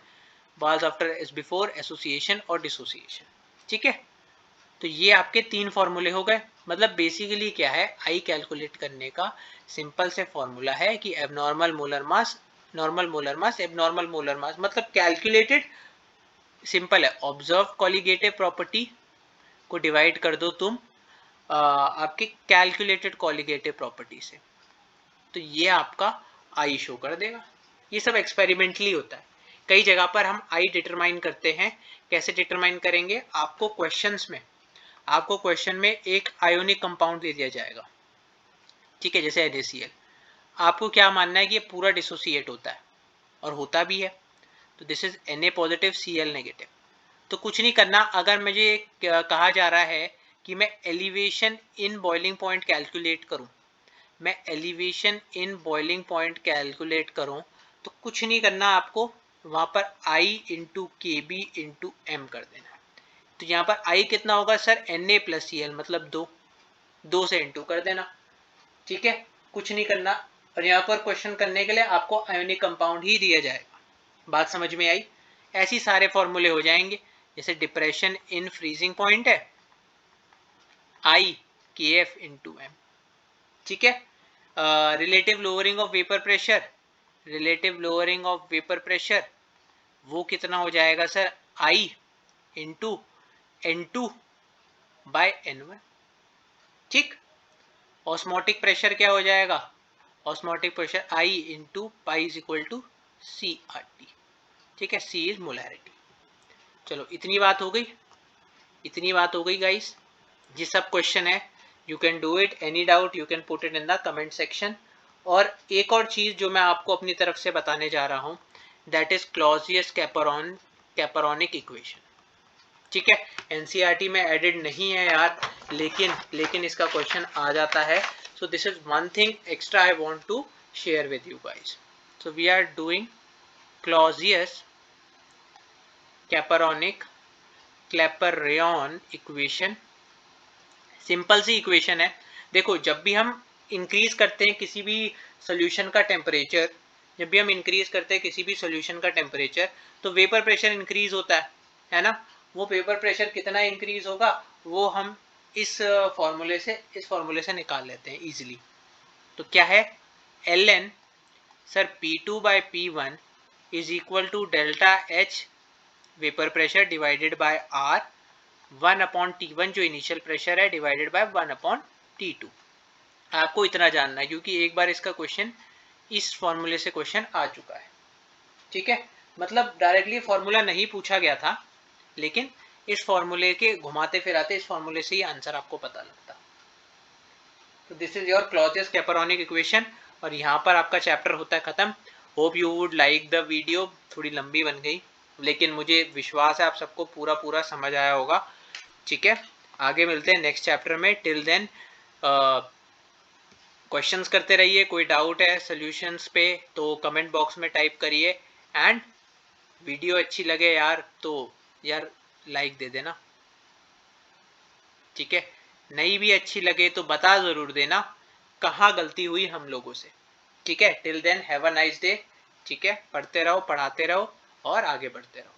mass after before association और dissociation. ठीक है, तो ये आपके तीन फॉर्मूले हो गए। मतलब बेसिकली क्या है, आई कैलकुलेट करने का सिंपल से फॉर्मूला है कि abnormal molar mass, normal molar mass, abnormal molar mass, मतलब कैलकुलेटेड सिंपल है, ऑब्जर्व कॉलिगेटिव प्रॉपर्टी को डिवाइड कर दो तुम आपके कैलकुलेटेड कॉलिगेटिव प्रॉपर्टी से, तो ये आपका आई शो कर देगा। ये सब एक्सपेरिमेंटली होता है। कई जगह पर हम आई डिटरमाइन करते हैं। कैसे डिटरमाइन करेंगे, आपको क्वेश्चन में एक आयोनिक कंपाउंड दे दिया जाएगा। ठीक है, जैसे NaCl, आपको क्या मानना है कि ये पूरा डिसोसिएट होता है, और होता भी है। तो this is Na positive Cl negative. तो कुछ नहीं करना, अगर मुझे कहा जा रहा है कि मैं elevation in boiling point calculate करूं, मैं elevation in boiling point calculate करूं, तो कुछ नहीं करना आपको, वहां पर I into KB into M कर देना। तो यहाँ पर I कितना होगा सर, Na प्लस Cl मतलब 2 से इंटू कर देना। ठीक है, कुछ नहीं करना, और यहाँ पर क्वेश्चन करने के लिए आपको आयोनिक कंपाउंड ही दिया जाएगा। बात समझ में आई? ऐसी सारे फॉर्मूले हो जाएंगे। जैसे डिप्रेशन इन फ्रीजिंग पॉइंट है, I KF इंटू M। ठीक है, relative lowering of vapour pressure, relative lowering of vapour pressure वो कितना हो जाएगा sir, I into N2 bye N1। ठीक, ऑस्मोटिक प्रेशर क्या हो जाएगा, osmotic pressure I into pi is equal to CRT। ठीक है, C इज मोलैरिटी। चलो इतनी बात हो गई, इतनी बात हो गई गाइस। ये सब क्वेश्चन है, you can do it, any doubt you can put it in the comment section. और एक और चीज जो मैं आपको अपनी तरफ से बताने जा रहा हूँ, दैट इज क्लॉजियस कैपरॉनिक इक्वेशन। ठीक है, एनसीईआरटी में एडेड नहीं है यार, लेकिन इसका क्वेश्चन आ जाता है। So this is one thing extra I want to share with you guys. So we are doing Clausius Clapeyron equation. Simple सी इक्वेशन है। देखो, जब भी हम इंक्रीज करते हैं किसी भी सोल्यूशन का टेम्परेचर, जब भी हम इंक्रीज करते हैं किसी भी सॉल्यूशन का टेम्परेचर तो वेपर प्रेशर इंक्रीज होता है ना। वो वेपर प्रेशर कितना इंक्रीज होगा वो हम इस फॉर्मूले से निकाल लेते हैं इजीली। तो क्या है ln sir P2 by P1 is equal to delta H vapour pressure divided by R 1/T1 जो इनिशियल प्रेशर है डिवाइडेड बाय 1/T2। आपको इतना जानना है क्योंकि एक बार इसका क्वेश्चन इस फॉर्मूले से क्वेश्चन आ चुका है। ठीक है, मतलब डायरेक्टली फॉर्मूला नहीं पूछा गया था लेकिन इस फॉर्मूले के घुमाते फिराते इस फॉर्मूले से ही आंसर आपको पता लगता। तो this is your Clausius कैपेरोनिक equation और यहाँ पर आपका चैप्टर होता है खत्म। Hope you would like the video. थोड़ी लंबी बन गई लेकिन मुझे विश्वास है आप सबको पूरा समझ आया होगा। ठीक है, आगे मिलते हैं नेक्स्ट चैप्टर में। टिल देन क्वेश्चंस करते रहिए। कोई डाउट है सॉल्यूशंस पे तो कमेंट बॉक्स में टाइप करिए एंड वीडियो अच्छी लगे यार तो यार लाइक दे देना। ठीक है, नहीं भी अच्छी लगे तो बता जरूर देना कहाँ गलती हुई हम लोगों से। ठीक है, till then have a nice day. ठीक है, पढ़ते रहो पढ़ाते रहो और आगे बढ़ते रहो।